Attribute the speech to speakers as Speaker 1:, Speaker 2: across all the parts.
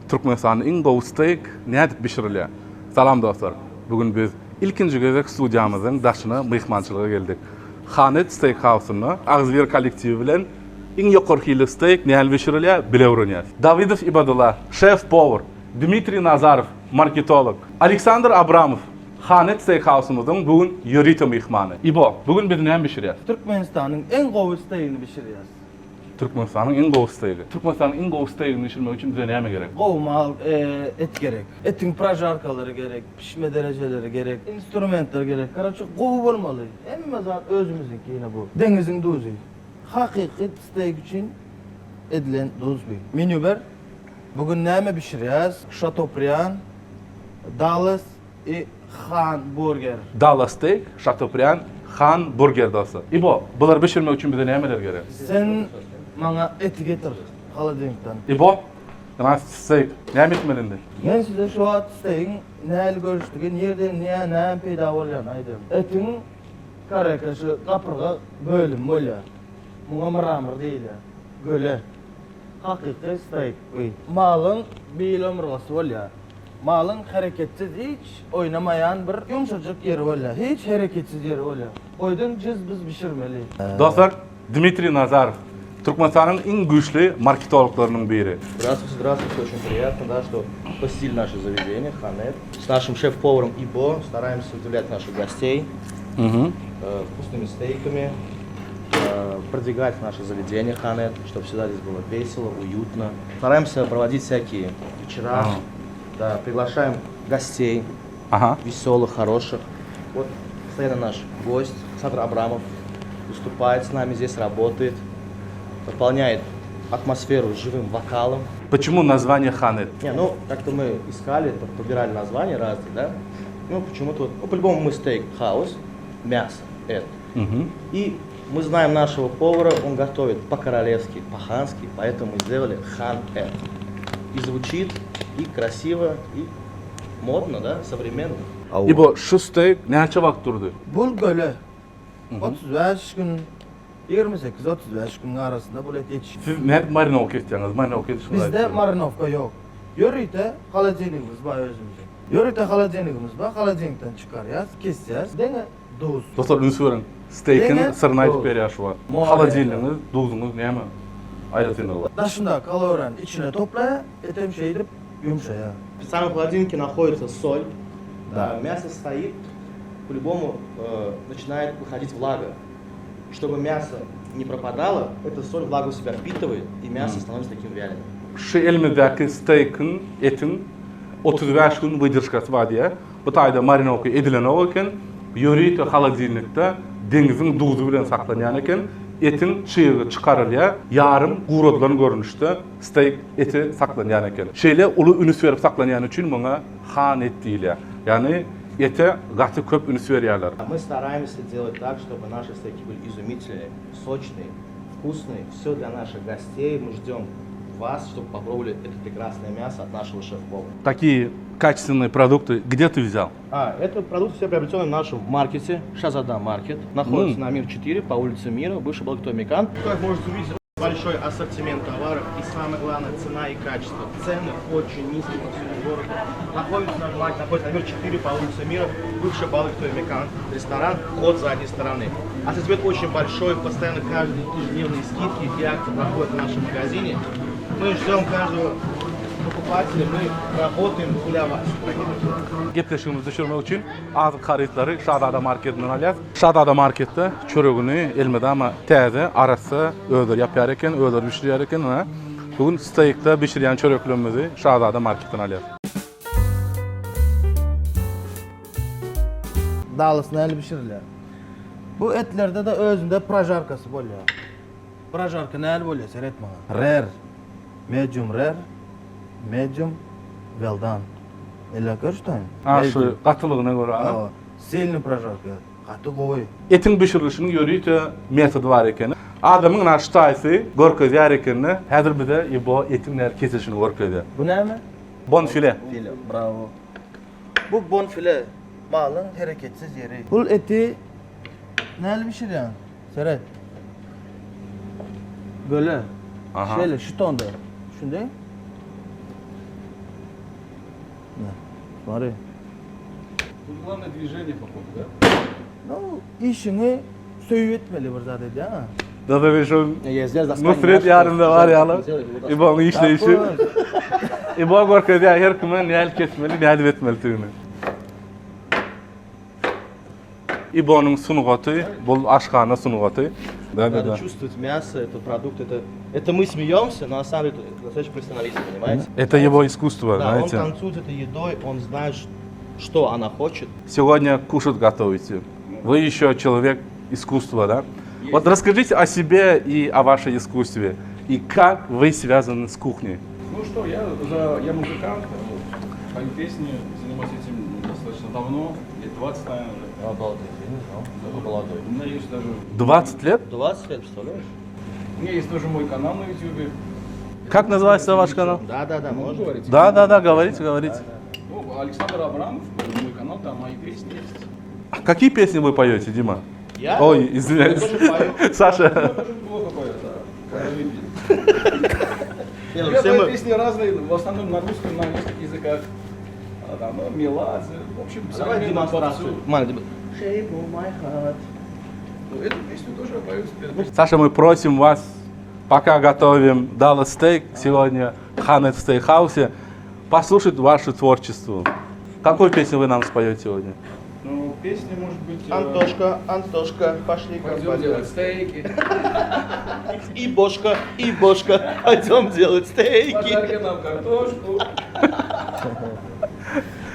Speaker 1: Türkmenistan'ın en gowy steak nädip pişirilýär? Salam dostlar. Bugün biz ilkinji gezek studiyamyzyň daşyna myhmançylyga geldik. Hanet Steakhouse'ny Agzybir kollektiwi bilen en ýokarky steak nädip pişirilýär bileýärmiz. Davidov Ibadullah, chef powar, Dmitri Nazarov, marketolog, Aleksandr Abramov, Hanet Steakhouse'myzyň bugün ýörüýte myhmany. İbo, bugün biz näme pişirýär?
Speaker 2: Türkmenistan'ın en gowy steakini pişiriyoruz.
Speaker 1: Türkmenistan'ın en gowy steagi. Türkmenistan'ın en gowy steagini pişirmek için bize näme gerek?
Speaker 2: Gowy mal, et gerek. Etin prajarkalary gerek, pişme dereceleri gerek, instrumentler gerek. Karaçy gowy bolmaly. Hemme zat özümüzünki ýene bu. Dengiziň duzy. Hakyky steak için edilen duz bu. Menü ber. Bugün näme pişiriyoruz? Chateaubriand, Dallas Han burger.
Speaker 1: Dallas steak, Chateaubriand, Han burger dostlar. İbo, bular pişirmek için bize nämeler gerek?
Speaker 2: Sen bana eti getir. Haladinktan.
Speaker 1: İbo, näme steak, näme etmelindi?
Speaker 2: Men size şu an steak'in näli görüşdügen yerden näme peýda bolýan aýdym. Etin karakaşy gapyrga bölüm bolýar. Muňa mramyr diýilýär. Göle. Hakyky steak. Malyň bir ömrüňi bolýar. Malyň hareketsiz hiç oynamayan bir ýumşajyk ýeri bolýar. Hiç hareketsiz ýeri bolýar. Oýdan jiz biz pişirmeli.
Speaker 1: Dostlar, Dmitri Nazarov, Türkmenistan'ın en güçlü marketologlarının biri.
Speaker 3: Здравствуйте, очень приятно, да, что посетили наше заведение, Ханет. С нашим шеф-поваром Ибо стараемся удивлять наших гостей вкусными стейками, продвигать наше заведение Ханет, чтобы всегда здесь было весело, уютно. Стараемся проводить всякие вечера, да, приглашаем гостей, веселых, хороших. Вот постоянно наш гость Александр Абрамов выступает с нами, здесь работает, дополняет атмосферу живым вокалом.
Speaker 1: Почему название Hanet?
Speaker 3: Ну, как-то мы искали, подбирали названия разные, да? Ну, почему-то, по-любому мы стейк-хаус, мясо, это. И мы знаем нашего повара, он готовит по-королевски, по-хански, поэтому мы сделали Хан-эт. И звучит, и красиво, и модно, да, современно.
Speaker 1: İbo, şu steak näçe wagt durdy?
Speaker 2: Bul göle. 35 gün 28-35 gün arasında bu et yetişir.
Speaker 1: Siz nädip marinovka etýäňiz? Marinovka etýäňiz.
Speaker 2: Bizde marinovka yok. Yörüyte холодильнигimiz var özümüzde. Yörüyte холодильнигimiz var. Холодильникten çıkarýas, kesýäs. Dene duz.
Speaker 1: Dostlar, ünsü verin. Steak'in
Speaker 2: Dene
Speaker 1: sırrını aytıp
Speaker 2: duz.
Speaker 1: berýär şu var.
Speaker 2: Muhabbet.
Speaker 1: Halajylygyňyz, duzuňyz näme? Aýratýanlar.
Speaker 2: Daşında kaloran içine toplaya, etem şey edip yumuşaya.
Speaker 3: В самом холодильнике находится соль,
Speaker 2: Да.
Speaker 3: Мясо стоит, по-любому начинает выходить влага. Чтобы мясо не пропадало, эта соль влагу в себя впитывает, и мясо становится таким вяленым.
Speaker 1: Şu elimizdäki steak'in, etin 35 gün wydyrsgaty bar diýär. Bu taýda marinovka edilen eken, ýörüýte halajylikda dengiziň duzu bilen saklanýan eken, etin çyýygy çykarylýar, ýarym guradylan görnüşde steak eti saklanýan eken. Şeýle uly ünüs berip saklanýan üçin muňa Hanet diýilýär. Yani ete gaty köp ünüs berýärler.
Speaker 3: Мы стараемся делать так, чтобы наши стейки были изумительные, сочные, вкусные. Все для наших гостей. Мы ждем вас, чтобы попробовали это прекрасное мясо от нашего шеф-повара.
Speaker 1: Такие качественные продукты где ты взял?
Speaker 3: Это продукты все приобретены в нашем маркете, Шазада Маркет. Находится на Мир 4 по улице Мира, бывший Балктой Мекан. Как можете увидеть, большой ассортимент товаров и самое главное цена и качество. Цены очень низкие по всему городу. Находится наш маркет, находится на Мир 4 по улице Мира, бывший Балктой Мекан. Ресторан, вход с задней стороны. Ассортимент очень большой, постоянно каждые ежедневные скидки и акции проходят в нашем магазине. Мы ждем каждого покупателя, мы работаем для вас.
Speaker 1: Gepleşigimizi düşürmek için azyk harytlary Şadada marketinden alýas. Şadada marketde çöregini elmede ama täze arasy öder ýapýar eken, öder pişirýär eken. Bugün steakda pişirýän çöreklerimizi Şadada marketinden alýas.
Speaker 2: Dallas näli pişirilýär? Bu etlerde de özünde prajarkası bolýar. Prajarka näli bolýar? Seret maňa. Rare, medium, well done. Ela görüşdün?
Speaker 1: Şu gatylygyna görä.
Speaker 2: Silni prajarka. Gaty gowy.
Speaker 1: Etin pişirilişiniň ýörüýte metody bar eken. Adamyň naştaýsy görkezýär eken. Häzir bize bu etin näme kesişini görkezýär.
Speaker 2: Bu näme?
Speaker 1: Bonfile.
Speaker 2: File, bravo. Bu bonfile malyň hareketsiz ýeri. Bu eti näli pişirýän? Seret. Böyle. Şöyle şu tonda. Şunday. Смотри.
Speaker 1: Тут главное движение, походу, да?
Speaker 2: Ну, işini söyletmeli bir zat dedi ha.
Speaker 1: Да, вижу,
Speaker 3: Я здесь
Speaker 1: Nusret yarında var ya. İbo'nun işleyişi. İbo korkuyor ya, her kime nihal kesmeli, nihal etmeli tüyünü. İbo'nun sunuğatı, bu aşkana sunuğatı. Да, да,
Speaker 3: Надо
Speaker 1: да.
Speaker 3: чувствовать мясо, этот продукт. Это мы смеемся, но на самом деле это достаточно профессионализм, понимаете?
Speaker 1: Это его искусство,
Speaker 3: Да, он
Speaker 1: знаете.
Speaker 3: танцует этой едой, он знает, что она хочет.
Speaker 1: Сегодня кушать готовите. Вы еще человек искусства, да? Вот расскажите о себе и о вашем искусстве. И как вы связаны с кухней.
Speaker 4: Ну что, я музыкант, пою песни, занимаюсь этим достаточно давно, лет 20, наверное, уже.
Speaker 3: Обалдеть, я не знал, такой молодой.
Speaker 4: У меня есть даже,
Speaker 1: 20 лет?
Speaker 3: 20 лет, представляешь?
Speaker 4: у меня есть тоже мой канал на YouTube.
Speaker 1: Как называется ваш канал?
Speaker 3: Да,
Speaker 4: Можно
Speaker 3: можно.
Speaker 4: говорить?
Speaker 1: Да, да, да, говорите, говорите.
Speaker 4: Ну, Александр Абрамов, мой канал, там мои песни есть.
Speaker 1: Какие песни вы поете, Дима?
Speaker 3: Я?
Speaker 1: Ой, извиняюсь.
Speaker 3: Я тоже пою.
Speaker 1: Саша.
Speaker 4: Я тоже плохо пою, да. Как видите.
Speaker 3: Не, ну
Speaker 4: Я
Speaker 3: все
Speaker 4: пою
Speaker 3: мы...
Speaker 4: песни разные, в основном на русском, на нескольких языках. Там, Меладзе, в общем,
Speaker 3: Давай
Speaker 4: современную
Speaker 3: демонстрацию.
Speaker 4: попсу.
Speaker 3: Маля, Shape of my heart.
Speaker 4: Ну, эту песню тоже я пою.
Speaker 1: Саша, мы просим вас, пока готовим Dallas Steak сегодня в Hanet Steakhouse, послушать ваше творчество. Какую песню вы нам споете сегодня?
Speaker 4: Ну, песня может быть...
Speaker 3: Антошка, пошли
Speaker 4: Пойдем делать стейки.
Speaker 3: И бошка, пойдем делать стейки.
Speaker 4: Пожарьте нам картошку.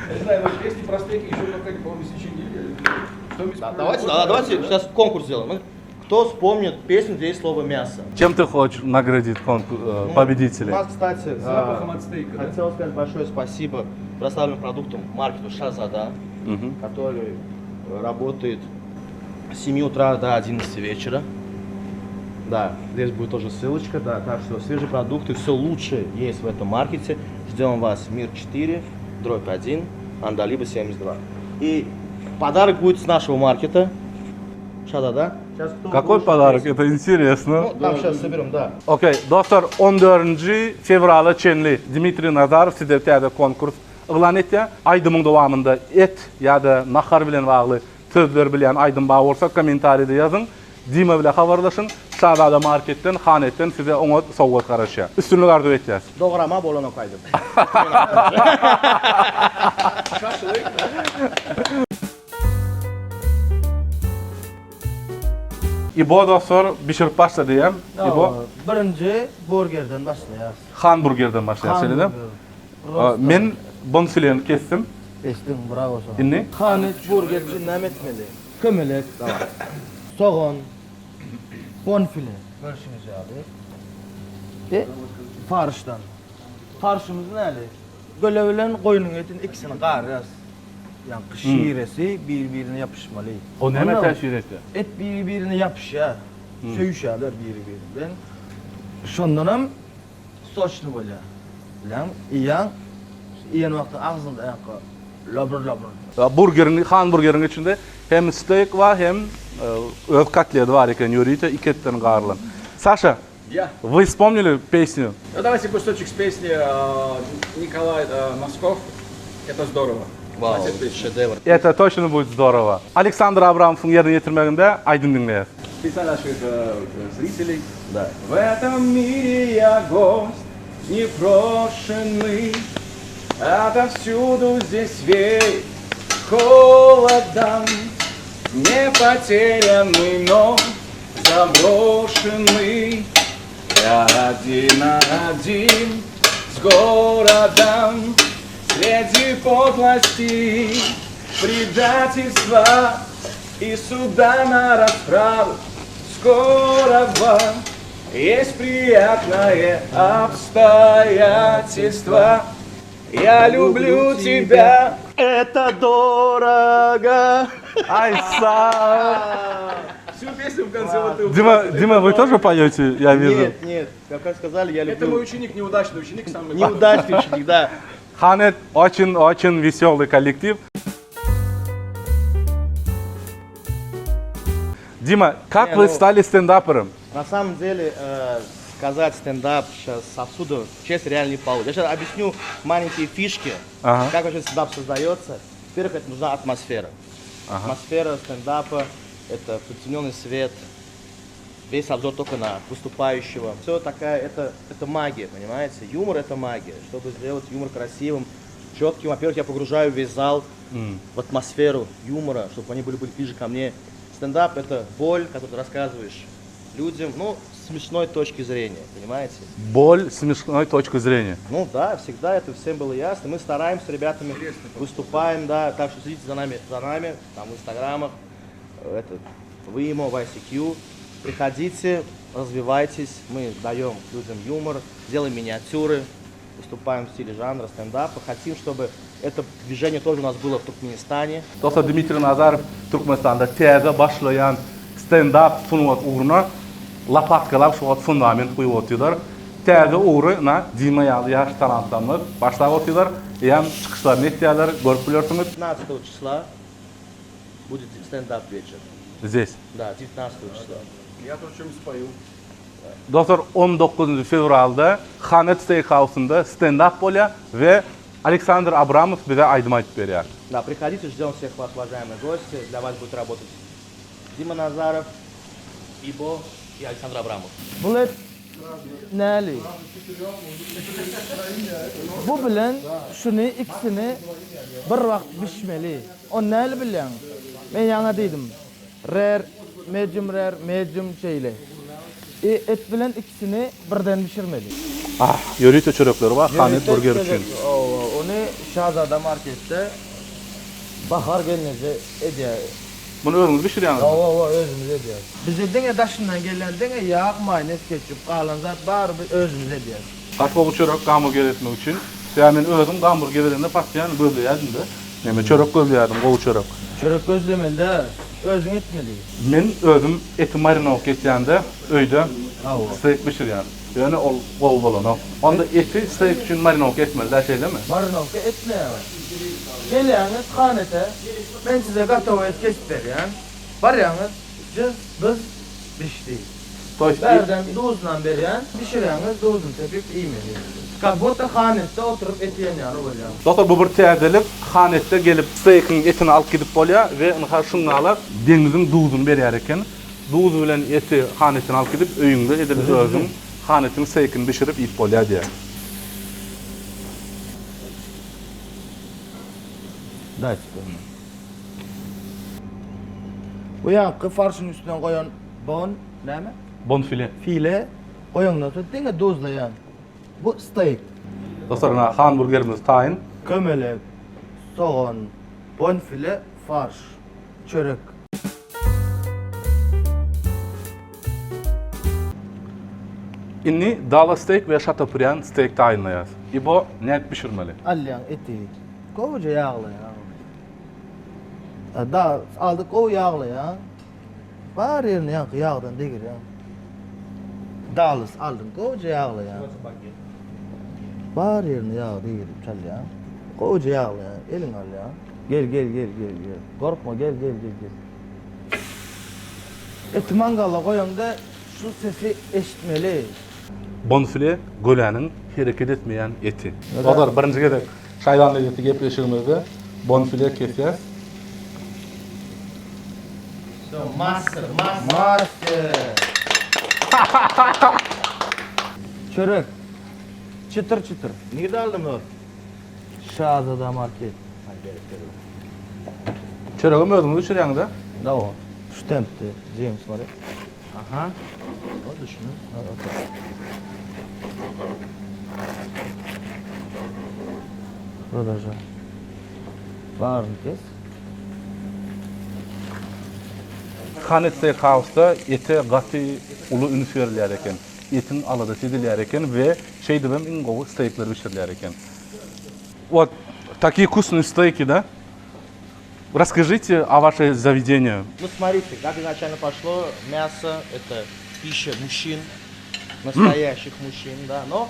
Speaker 4: Я не знаю, но песни про стейки еще только, по-моему, сочинили. Что-нибудь про-
Speaker 3: Давайте сейчас конкурс сделаем. Кто вспомнит песню, где есть слово мясо?
Speaker 1: Чем ты хочешь наградить
Speaker 3: У
Speaker 1: победителей?
Speaker 3: нас, кстати,
Speaker 4: Запахом от стейка, да?
Speaker 3: хотел сказать большое спасибо прославленным продуктам маркету Шазада,
Speaker 1: Мгм.
Speaker 3: который работает с 7 утра до 11 вечера. Да, здесь будет тоже ссылочка, да, так что свежие продукты, все лучшее есть в этом маркете. Ждем вас Мир 4, дробь 1, Андалиба 72. И подарок будет с нашего маркета. Шазада. Сейчас кто
Speaker 1: Какой
Speaker 3: будет
Speaker 1: подарок?
Speaker 3: песню?
Speaker 1: Это интересно.
Speaker 3: Ну, там сейчас соберем, да.
Speaker 1: Okey, dostlar 14 fevralda Çenli Dmitri Nazarov sizler täze konkurs elan etdi. Aydymyň dowamında et ýa-da nahar bilen bagly sözler bilen aydym baý bolsa kommentariyada ýazyn. Dima bilen habarlaşyň. Şahzada marketden, hanetden size oňa sowgat garaşýar. Üstünlük arzu etýäs.
Speaker 3: Doğrama bolana kaydım.
Speaker 1: İbo dostlar bişirip başladı ýa. İbo
Speaker 2: Birinci burgerden başlayas.
Speaker 1: hamburgerden başlaýar. Men bunu silen kestim.
Speaker 2: Estin bravo sana.
Speaker 1: Inni?
Speaker 2: Hanet burgerci nem etmeli. Kömelek, soğan, bonfile. Görüşünüz abi. Farşdan. Farşımız näli? Gölebilen koyunun etin ikisini qarıyas. Yani şiiresi birbirine yapışmalı.
Speaker 1: O näme
Speaker 2: Anladın mı?
Speaker 1: täşir etdi?
Speaker 2: Et birbirine yapışa. Söyüşerler birbirinden. Şondan hem soçlu bolýar. Lan iýan wagtda agzynda ýa-da labır.
Speaker 1: Burgerin, hamburgerin içinde hem steak var hem öz kotlет var eken ýörüýte iketten garlan. Саша,
Speaker 4: Я.
Speaker 1: вы вспомнили песню?
Speaker 4: Ну, давайте кусочек с песни Николай Носков. Это здорово.
Speaker 3: Вау,
Speaker 4: Хватит песни.
Speaker 3: шедевр.
Speaker 1: Это точно будет здорово. Александр Абрамов'un yerini getirmeginde aydın dinleyiz.
Speaker 4: Специально наших зрителей.
Speaker 3: Да.
Speaker 4: В этом мире я гость непрошенный, отовсюду здесь веет холодом, не потерянный, но заброшенный. Я один на один с городом, среди подлости, предательства и суда на расправу скорого. Есть приятное обстоятельство. Я люблю тебя.
Speaker 3: Это дорого.
Speaker 1: Ай, Саша!
Speaker 4: Всю песню в конце вот ты.
Speaker 1: Дима, вы тоже поете, я вижу?
Speaker 3: Нет, как сказали, я
Speaker 4: Это мой
Speaker 3: люблю.
Speaker 4: ученик, неудачный ученик, самый
Speaker 3: Неудачный ученик, да.
Speaker 1: Ханет очень веселый коллектив. Дима, как
Speaker 3: Не,
Speaker 1: вы
Speaker 3: ну-
Speaker 1: стали стендапером?
Speaker 3: На самом деле, сказать стендап сейчас отсюда, честно, реально не получится. Я сейчас объясню маленькие фишки,
Speaker 1: Ага.
Speaker 3: как вообще стендап создается. Во-первых, это нужна атмосфера. Атмосфера стендапа – это притемненный свет, весь обзор только на выступающего. Все такая, это магия, понимаете? Юмор – это магия. Чтобы сделать юмор красивым, четким, во-первых, я погружаю весь зал в атмосферу юмора, чтобы они были ближе ко мне. Стендап – это боль, которую ты рассказываешь людям, ну, с смешной точки зрения, понимаете?
Speaker 1: Боль с смешной точки зрения.
Speaker 3: Ну да, всегда это всем было ясно. Мы стараемся с ребятами, выступаем, да, так что следите за нами, там в инстаграмах, Вимо, YCQ. Приходите, развивайтесь, мы даем людям юмор, делаем миниатюры, выступаем в стиле жанра стендапа. Хотим, чтобы это движение тоже у нас было в Туркменистане.
Speaker 1: Dostlar Dmitri Nazarov Türkmenistan'da teze başlayan stand-up sunuvat uğruna lapatkalap şu fundament koyup otuyorlar. Teze uğruna Dima yaş talantlarını başlayıp otuyorlar. Hem çıkışlarını ettiler, görüp biliyorsunuz.
Speaker 3: 19 числа будет стендап вечер.
Speaker 1: Здесь.
Speaker 3: Да, 19 числа.
Speaker 4: Я тоже что-нибудь спою.
Speaker 1: Dostlar 19 fevralda Hanet Steakhouse'unda stand-up bolya ve Alexander Abramov bize aydın aytып berýär.
Speaker 3: Да, приходите, ждем всех вас, уважаемые гости. Для вас будет работать Дима Назаров, Ибо и Александр Абрамов.
Speaker 2: Bu hep näli? Bu bilen şunu ikisini bir wagt pişmeli. O näli bilen? Men ýa dedim. Medium şeyle. Et bilen ikisini birden pişirmeli.
Speaker 1: Ah, yörüte çörekleri var, Hanet burger üçün.
Speaker 2: Onu Şahzada markette bahar gelince ediyor.
Speaker 1: Bunu özünüz pişirýäňiz.
Speaker 2: Özümüz ediyor. Bize dene daşından gelen dene yağ, mayonez, ketçup, kalan zat bar özümüz ediyor.
Speaker 1: Kaçboğu çörek hamburger etmek için. Yani men özüm hamburgerlerinde patlayan gözleýärdim de. Neme çörek gözleýärdim, gowy çörek.
Speaker 2: Çörek gözlemeli de özün etmeli.
Speaker 1: Men özüm eti marinow etýände öýde steak pişirýän. Yani ol gowy bolan. Onda eti steak üçün marinow etmeli de şeylemi?
Speaker 2: Marinovka etme. Geliyorsunuz hanete, ben size gatovo et kesip berýän. Barýaňyz, biz pişdi. Berden dozundan berýän, pişirýäňiz, dozun tepip iýmeli. Kabota hanette oturup et ýenýär bolýar.
Speaker 1: Doktor bu bir täzelik, hanetde gelip steakin etini alıp gidip bolýar we ynha şunu alap deniziň duzunu berýär eken. Duzu bilen eti hanetden alıp gidip öýüňde edilip özüň hanetin steakini pişirip ýyp bolýar diýär.
Speaker 2: Dayt. Bu ýankı farşyň üstüne goýan bon, näme?
Speaker 1: Bonfile.
Speaker 2: File goýandan soň deňe dozlaýan. Bu steak.
Speaker 1: Dostlar, hamburgerimiz tayin.
Speaker 2: Kömelek, soğan, bonfile, farş, çörek.
Speaker 1: Inni dala steak ve şatapuryan steak tayinlayaz. İbo net pişirmeli.
Speaker 2: Alyan eti. Kovuca yağlı ya. Da aldık o yağlı ya. Var yerine yağdan değil ya. Dalız aldın kovuca yağlı ya. Var yerine yağ değil çal ya. Kovuca yağlı ya. Elin al ya. Gel. Korkma gel. Eti mangala koyanda şu sesi eşitmeli.
Speaker 1: Bonfile gölenin hareket etmeyen eti. Dostlar, birinci gedek şaydanlı eti gepleşigimizde bonfile kesýär.
Speaker 2: Master. Çörek. Çıtır.
Speaker 3: Nerede aldın o?
Speaker 2: Şahzada market.
Speaker 1: Çöregim özüňiz pişirýäňiz-de?
Speaker 2: Da o. Şu tempte. James var ya.
Speaker 3: Ага. Вот точно.
Speaker 2: Продажа. Var mı kes?
Speaker 1: Hanet Steakhouse'da ete gaty ulu ün verilýär eken. Etin alada sedilýär eken we şeýdibem iň gowy steakler pişirilýär eken. Вот такие вкусные стейки, да? Расскажите о вашей заведении.
Speaker 3: Ну, смотрите, как изначально пошло, мясо – это пища мужчин, настоящих мужчин, да. Но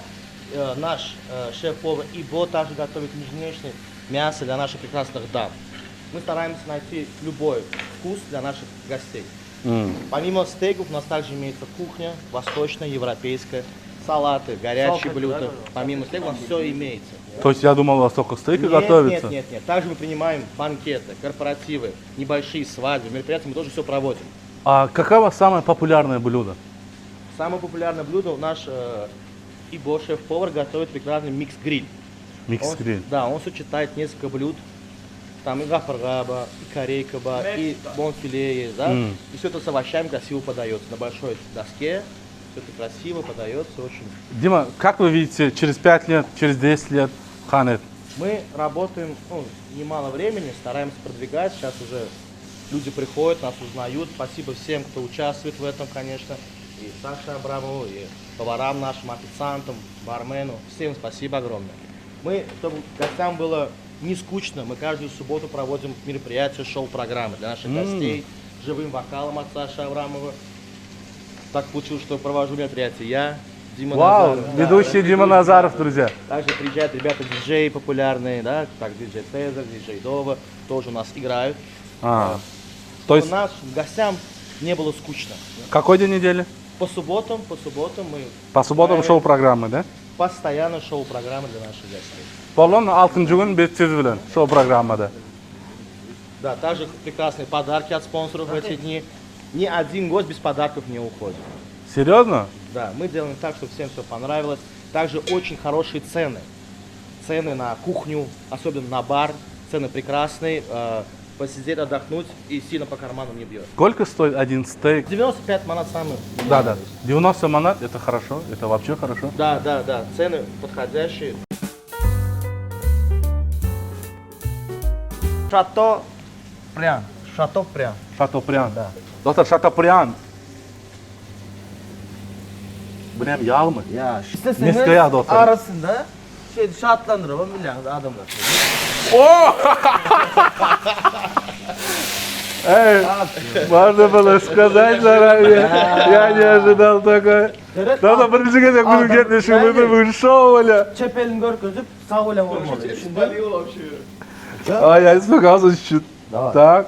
Speaker 3: наш шеф-повар Ибо также готовит нежнейшее мясо для наших прекрасных дам. Мы стараемся найти любой вкус для наших гостей. Помимо стейков у нас также имеется кухня, восточная, европейская, салаты, горячие блюда. Помимо стейков у нас все имеется.
Speaker 1: То есть я думал, у вас только стейки
Speaker 3: Нет,
Speaker 1: готовятся?
Speaker 3: нет. Также мы принимаем банкеты, корпоративы, небольшие свадьбы, мероприятия, мы тоже все проводим.
Speaker 1: А какое у вас самое популярное блюдо?
Speaker 3: Самое популярное блюдо наш Ибо шеф-повар готовит прекрасный микс-гриль.
Speaker 1: Микс-гриль.
Speaker 3: Да, он сочетает несколько блюд. Там и гапаргаба, и корейкаба, и бонфиле есть, да? И все это с овощами красиво подается на большой доске. Все это красиво подается, очень.
Speaker 1: Дима, как вы видите, через 5 лет, через 10 лет Ханет?
Speaker 3: Мы работаем немало времени, стараемся продвигать. Сейчас уже люди приходят, нас узнают. Спасибо всем, кто участвует в этом, конечно. И Саше Абрамову, и поварам нашим, официантам, бармену. Всем спасибо огромное. Мы, чтобы гостям было не скучно, мы каждую субботу проводим мероприятия, шоу-программы для наших гостей. Живым вокалом от Саши Абрамова. Так получилось, что провожу мероприятие я, Дима
Speaker 1: Вау,
Speaker 3: Назаров.
Speaker 1: ведущий Дима Назаров, друзья.
Speaker 3: Также приезжают ребята-диджеи популярные, да, как диджей Тезер, диджей Дова, тоже у нас играют.
Speaker 1: То
Speaker 3: У
Speaker 1: есть,
Speaker 3: нас гостям не было скучно.
Speaker 1: какой день недели?
Speaker 3: По субботам мы
Speaker 1: По субботам шоу-программы, да?
Speaker 3: постоянно шоу-программы для наших гостей.
Speaker 1: Полон 6 gün biz siz bilen шоу-программада.
Speaker 3: Да, также прекрасные подарки от спонсоров в эти дни. Ни один гость без подарков не уходит.
Speaker 1: Серьезно?
Speaker 3: Да, мы делаем так, чтобы всем все понравилось. Также очень хорошие цены. Цены на кухню, особенно на бар. Цены прекрасные. Посидеть, отдохнуть и сильно по карману не бьет.
Speaker 1: Сколько стоит один стейк?
Speaker 3: 95 манат самый.
Speaker 1: Да. 90 манат, это хорошо, это вообще хорошо.
Speaker 3: Да. Цены подходящие. Шато-прян.
Speaker 1: Шатопрян. Да. Доктор Шатопрян. Bu ne yağ mı?
Speaker 2: Ya
Speaker 1: Neskaya
Speaker 2: isteseniz
Speaker 1: dostlar.
Speaker 2: arasında şartlandırma milyon adamlar.
Speaker 1: Эй, можно было сказать заранее. Я не ожидал такой. Надо приблизительно bunu gitmişim. Bu şov öyle.
Speaker 2: Çepelini görközüp sağ öyle olmalı. Şimdi
Speaker 1: А я испугался чуть-чуть.
Speaker 2: Давай.
Speaker 1: Так,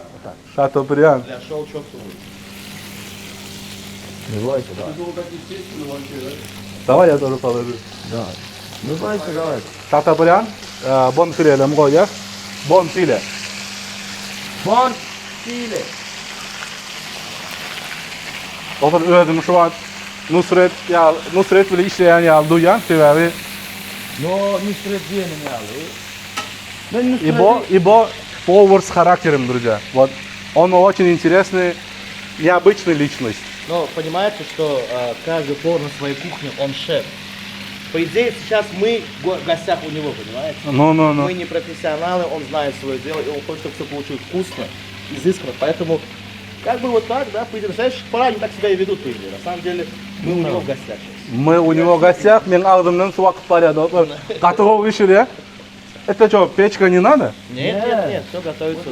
Speaker 1: Шатопрян.
Speaker 3: Для шоу четко будет.
Speaker 2: давайте, давай.
Speaker 1: Давай я тоже положу.
Speaker 2: Давайте.
Speaker 1: Шатопрян, bonfile'le koyacağız. Bonfile.
Speaker 2: Bon file.
Speaker 1: Doktor özüm şu an Nusret bile işleyen yağ duyan sebebi
Speaker 2: No Nusret diyelim yalı. Ben Nusret'i...
Speaker 1: Ибо Powers характером, друзья. Вот он очень интересный, необычная личность.
Speaker 3: Но понимаете, что каждый повар на своей кухне, он шеф. По идее, сейчас мы в гостях у него, понимаете?
Speaker 1: Ну.
Speaker 3: Мы не профессионалы, он знает свое дело, и он хочет, чтобы все получилось вкусно, изысканно. Поэтому, как бы вот так, да, по идее, знаешь, правильно так себя и ведут, по идее. На самом деле, мы у него в гостях сейчас.
Speaker 1: Мы у него в гостях, мен ağzımdan su akıp var ya doktor. Katı oldu işi ya. Это что, печка не надо?
Speaker 3: Нет, все готовится.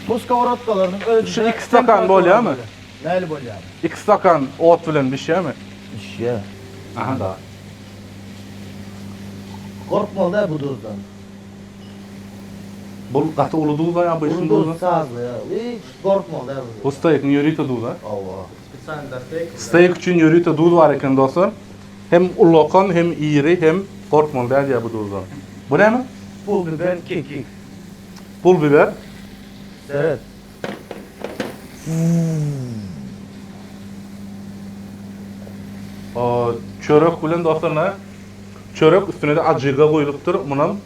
Speaker 2: Bu skоворodkalarının özü...
Speaker 1: Şu 2 stakan bolya mı?
Speaker 2: Neyli bolya?
Speaker 1: 2 stakan ot bilen bir şey mi?
Speaker 2: İşte.
Speaker 1: Aha da.
Speaker 2: Korkmalı da bu dozdan.
Speaker 1: Bu katı uluduğu da ya bu işin
Speaker 2: Bu
Speaker 1: duzu.
Speaker 2: doz sazlı ya. Hiç korkmalı da bu.
Speaker 1: Bu steak'in yörüyte duzu.
Speaker 2: Allah.
Speaker 3: Специально для стейка.
Speaker 1: Steak için yörüyte duz var eken dostlar. Hem ulokon hem iri hem korkmalı değil ya bu duzdan. Bu ne mi?
Speaker 2: Pul biber, kekik.
Speaker 1: Pul biber.
Speaker 2: Evet.
Speaker 1: Çörek bilen dostlar ne? Çörek üstüne de acıga koyuluptur. Bunun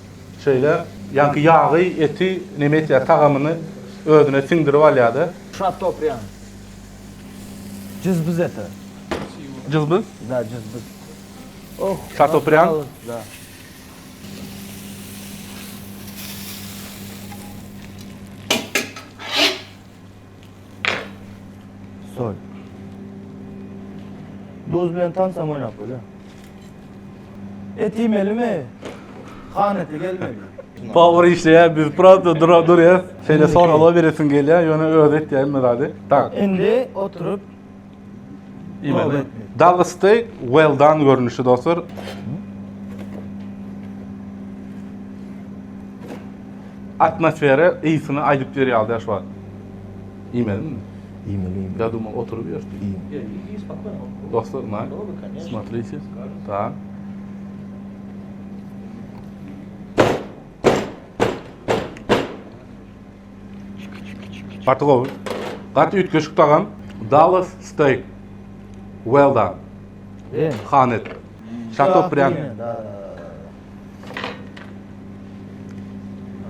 Speaker 1: şeyle yankı yağı, eti, nemet ya tağamını özüne singdirip alyadı.
Speaker 2: Şatopriyan. Cızbız eti.
Speaker 1: Cızbız.
Speaker 2: Da cızbız. Oh.
Speaker 1: Şatopriyan.
Speaker 2: Da. Sol. Doz bilen tansam oynap böyle. Et yemeli mi? Hanete gelmeli.
Speaker 1: Power işte ya biz просто duruyoruz. Şeyle sonra olabilirsin geliyor. Yönü öğret diyelim herhalde. Tak.
Speaker 2: Şimdi oturup
Speaker 1: İyi. Dalga steak well done görünüşü dostlar. Atmosferi iyisini aydıp veriyor aldı şu an. İyi mi?
Speaker 2: İyim.
Speaker 1: Я думал, oturup yersin.
Speaker 2: İyim.
Speaker 3: И спокойно.
Speaker 1: Dostlar, на,
Speaker 3: Много, конечно.
Speaker 1: смотрите. Так. Partılov. Qat ütköşük tağam. Dallas steak. Well done. Xanet. Chateaubriand.
Speaker 2: Да.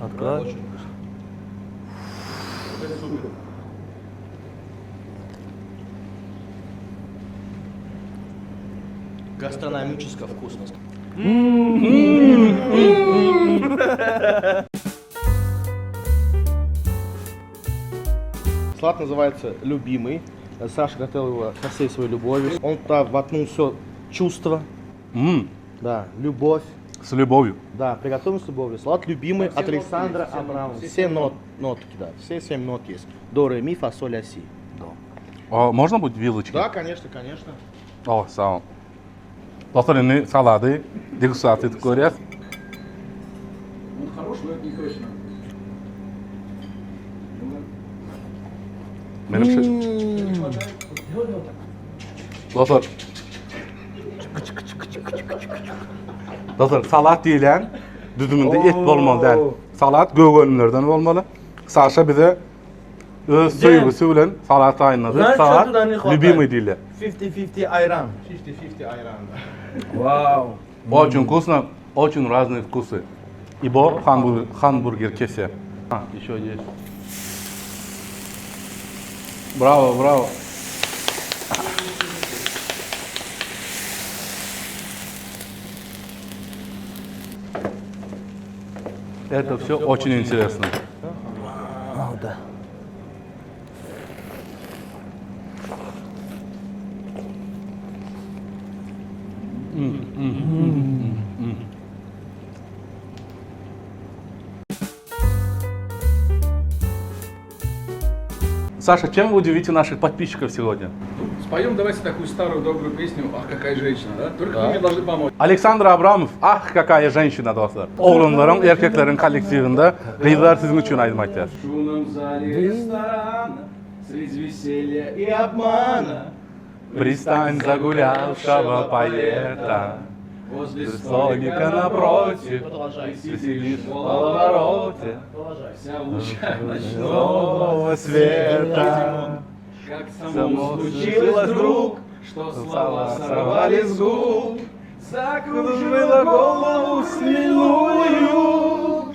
Speaker 2: Открой.
Speaker 3: Очень вкусно. Гастрономическая вкусность. Салат называется «Любимый». Саша готовил его со всей своей любовью. Он туда воткнул все чувство, да, любовь.
Speaker 1: С любовью.
Speaker 3: Да, приготовлен с любовью. Салат «Любимый» от Александра Абрамова. Все нотки, да, все 7 нот есть. До, ре, ми, фа, соль, ля, си.
Speaker 1: O, можно будет вилочки?
Speaker 3: Да, конечно, конечно.
Speaker 1: O, sağ ol. Dostlar, indi saladı degustat etip görüyoruz.
Speaker 4: Он хорош, но это не точно.
Speaker 1: Benim Dostlar. Dostlar, salat deyilen düzümünde et bolmalı değil. Salat göğönlerden olmalı. Saşa bize öz söygüsü bilen salat ayınladı.
Speaker 2: Ben
Speaker 1: Salat
Speaker 2: şuradan ne
Speaker 1: любимый deyildi.
Speaker 2: 50-50 ayran.
Speaker 3: 50-50 айран.
Speaker 2: Вау.
Speaker 1: Очень вкусно, очень разные вкусы. Ибо хамбургер кесе. Еще есть. Браво, браво. Это все очень интересно.
Speaker 2: Да.
Speaker 1: Саша, чем вы удивите наших подписчиков сегодня?
Speaker 4: Споем давайте такую старую добрую песню «Ах, какая женщина», да? Только вы мне должны помочь.
Speaker 1: Александр Абрамов, ah какая женщина, dostlar. Oğlanların, erkeklerin kollektivinde kızlar sizin için ayırmakta.
Speaker 4: В шумном зале ресторана, среди веселья и обмана,
Speaker 1: Пристань загулявшего поэта,
Speaker 4: возле
Speaker 1: столика напротив, ты сидишь в половороте
Speaker 4: вся в лучах ночного,
Speaker 1: нового света.
Speaker 4: как
Speaker 1: Само
Speaker 4: само
Speaker 1: случилось
Speaker 4: случилось
Speaker 1: вдруг,
Speaker 4: вдруг, что
Speaker 1: слова
Speaker 4: слова сорвались с губ,
Speaker 1: Закружила голову смельную.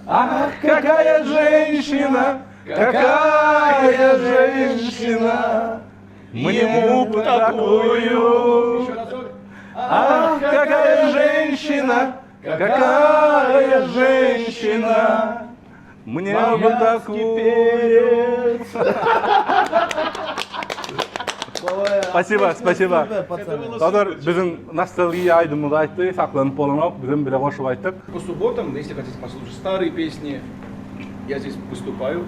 Speaker 1: Ах, какая женщина, какая женщина, мне бы такую.
Speaker 4: Еще разок.
Speaker 1: Ах, какая женщина, какая женщина, мне бы такую. Спасибо, спасибо. Dostlar, bizim nostalgiya aydımızda aytdı, saklanıp olanok, bizim bile hoşup ayttık.
Speaker 4: По субботам, если хотите послушать старые песни, я здесь выступаю,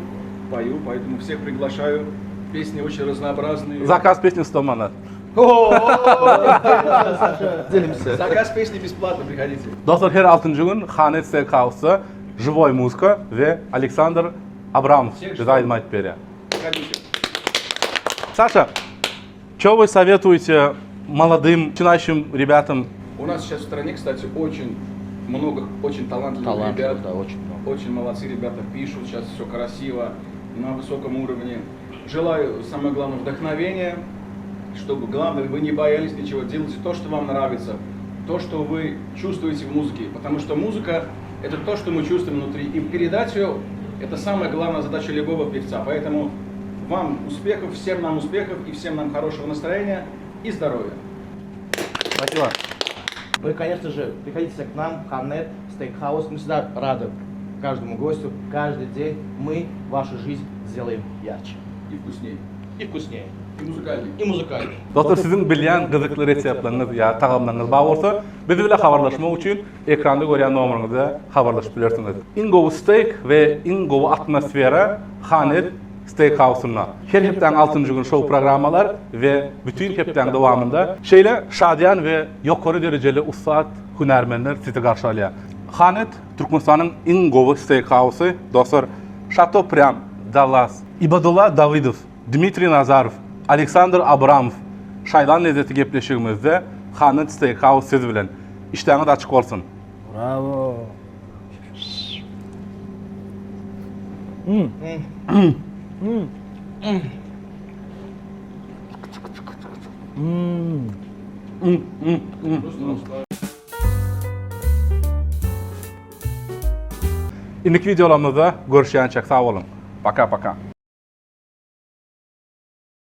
Speaker 4: пою, поэтому всех приглашаю. Песни очень разнообразные.
Speaker 1: Zakaz песни 100 manat.
Speaker 3: Делимся.
Speaker 4: Заказ песни бесплатно, приходите.
Speaker 1: Dostlar, her 6. gün Xanet Steakhouse'da живой музыка ve Александр Абрамов bize aydım aytып berýär.
Speaker 4: Приходите.
Speaker 1: Саша, что вы советуете молодым, начинающим ребятам?
Speaker 4: У нас сейчас в стране, кстати, очень много, очень талантливых ребят.
Speaker 3: да, очень много.
Speaker 4: Очень молодцы ребята, пишут, сейчас все красиво, на высоком уровне. Желаю, самое главное, вдохновения, чтобы, главное, вы не боялись ничего, делайте то, что вам нравится, то, что вы чувствуете в музыке, потому что музыка – это то, что мы чувствуем внутри, и передать ее – это самая главная задача любого певца, поэтому вам успехов, всем нам успехов и всем нам хорошего настроения и здоровья.
Speaker 1: Спасибо.
Speaker 3: Вы, конечно же, приходите к нам, Xanet Steakhouse. Мы всегда рады каждому гостю, каждый день мы вашу жизнь сделаем ярче.
Speaker 4: И вкуснее,
Speaker 3: И вкуснее.
Speaker 4: и muzikальнее.
Speaker 3: И музыкальнее.
Speaker 1: Dostlar, sizin bilýän gyzykly reseptleriniz ya tagamlaryňyz bar bolsa, bizi bile habarlaşmak üçin ekranda görýän nomeryňyza habarlaşyp bilersiňiz. Ingo Steak ve Ingo Atmosfera Xanet Steakhouse'na her hepden 6. gün show programmalar ve bütün hepden dowamında şeýle şadyan ve ýokary derejeli ustad hünärmenler sizi garşy alýar. Xanet Türkmenistanyň Ingo Steakhouse, dostlar, Chateaubriand, Dallas, Ibadullah Davidov Dmitri Nazarov, Aleksandr Abramov şaydan lezzeti gepleşigimizde Hanet Steakhouse siz bilen. İşleriniz açık olsun.
Speaker 2: Bravo.
Speaker 1: İndiki videolarımızda görüşýänçek sağ olun. Paka paka.